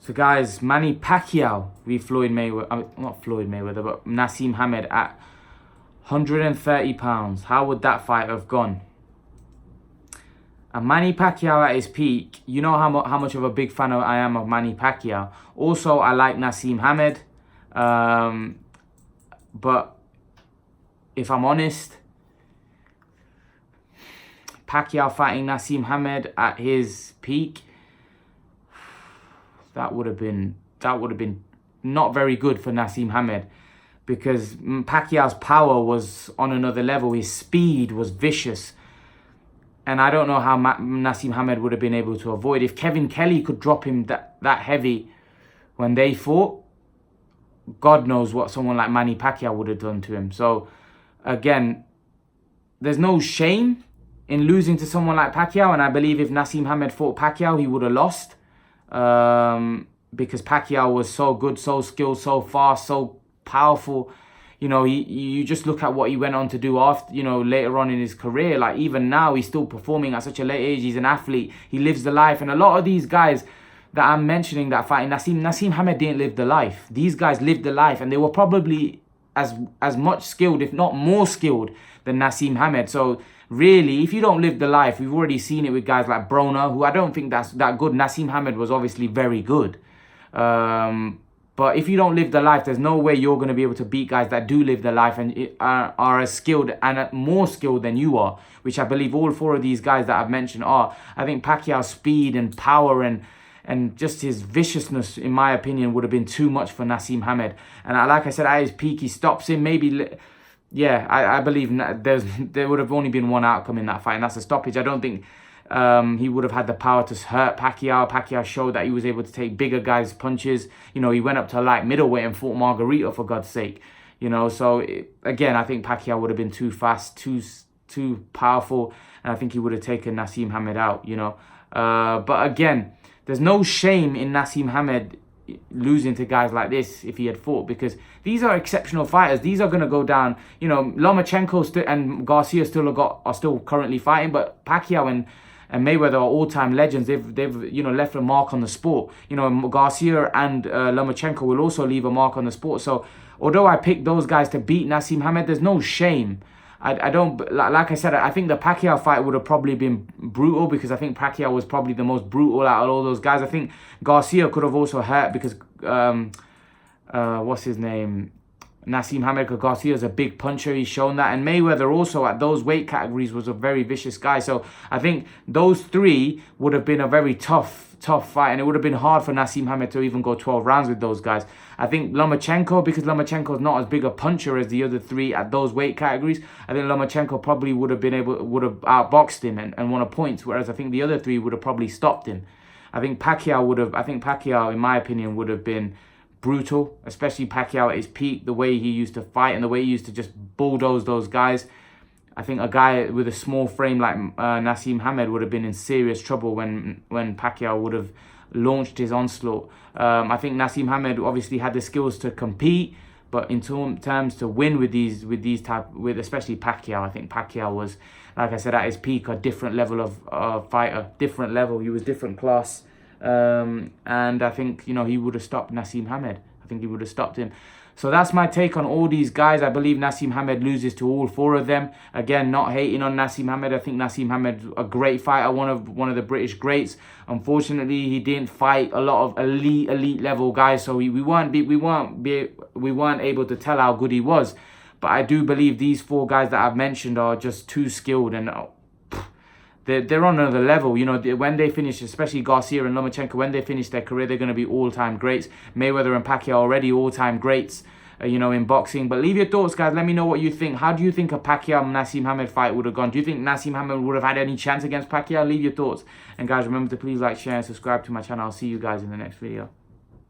So guys, Manny Pacquiao v Floyd Mayweather, not Floyd Mayweather, but Naseem Hamed at 130 pounds. How would that fight have gone? And Manny Pacquiao at his peak, you know how much of a big fan I am of Manny Pacquiao. Also, I like Naseem Hamed. But if I'm honest, Pacquiao fighting Naseem Hamed at his peak, that would have been not very good for Naseem Hamed, because Pacquiao's power was on another level. His speed was vicious. And I don't know how Naseem Hamed would have been able to avoid. If Kevin Kelly could drop him that heavy when they fought, God knows what someone like Manny Pacquiao would have done to him. So, again, there's no shame in losing to someone like Pacquiao. And I believe if Naseem Hamed fought Pacquiao, he would have lost. Because Pacquiao was so good, so skilled, so fast, so powerful. You know, you just look at what he went on to do after, you know, later on in his career. Like, even now, he's still performing at such a late age. He's an athlete. He lives the life. And a lot of these guys that I'm mentioning that fighting Naseem Hamed didn't live the life. These guys lived the life, and they were probably as much skilled, if not more skilled, than Naseem Hamed. So, really, if you don't live the life, we've already seen it with guys like Broner, who I don't think that's that good. Naseem Hamed was obviously very good. But if you don't live the life, there's no way you're going to be able to beat guys that do live the life and are as skilled and more skilled than you are, which I believe all four of these guys that I've mentioned are. I think Pacquiao's speed and power and just his viciousness, in my opinion, would have been too much for Naseem Hamed. And like I said, at his peak, he stops him. Maybe, yeah, I believe there would have only been one outcome in that fight, and that's a stoppage. I don't think he would have had the power to hurt Pacquiao. Pacquiao showed that he was able to take bigger guys' punches. You know, he went up to light middleweight and fought Margarito, for God's sake. You know, so again, I think Pacquiao would have been too fast, too powerful, and I think he would have taken Naseem Hamed out, you know. But again, there's no shame in Naseem Hamed losing to guys like this if he had fought, because these are exceptional fighters. These are going to go down. You know, Lomachenko and Garcia are still currently fighting, but Pacquiao and Mayweather are all-time legends. They've you know, left a mark on the sport. You know, Garcia and Lomachenko will also leave a mark on the sport. So although I picked those guys to beat Naseem Hamed, there's no shame. I don't, like I said, I think the Pacquiao fight would have probably been brutal, because I think Pacquiao was probably the most brutal out of all those guys. I think Garcia could have also hurt because, what's his name? Naseem Hamed, Garcia is a big puncher. He's shown that. And Mayweather also at those weight categories was a very vicious guy. So I think those three would have been a very tough fight. And it would have been hard for Naseem Hamed to even go 12 rounds with those guys. I think Lomachenko, because Lomachenko is not as big a puncher as the other three at those weight categories, I think Lomachenko probably would have outboxed him and won a point. Whereas I think the other three would have probably stopped him. I think Pacquiao, in my opinion, would have been brutal, especially Pacquiao at his peak, the way he used to fight and the way he used to just bulldoze those guys. I think a guy with a small frame like Naseem Hamed would have been in serious trouble when Pacquiao would have launched his onslaught. I think Naseem Hamed obviously had the skills to compete, but in terms to win with especially Pacquiao, I think Pacquiao was, like I said, at his peak, a different level of fighter, different level. He was different class. And I think, you know, he would have stopped Naseem Hamed. I think he would have stopped him. So that's my take on all these guys. I believe Naseem Hamed loses to all four of them. Again, not hating on Naseem Hamed. I think Naseem Hamed, a great fighter, one of the British greats. Unfortunately, he didn't fight a lot of elite level guys, so we weren't able to tell how good he was. But I do believe these four guys that I've mentioned are just too skilled, and they're on another level. You know, when they finish, especially Garcia and Lomachenko, when they finish their career, they're going to be all-time greats. Mayweather and Pacquiao already all-time greats, you know, in boxing. But leave your thoughts, guys. Let me know what you think. How do you think a Pacquiao-Naseem Hamed fight would have gone? Do you think Naseem Hamed would have had any chance against Pacquiao? Leave your thoughts. And guys, remember to please like, share, and subscribe to my channel. I'll see you guys in the next video.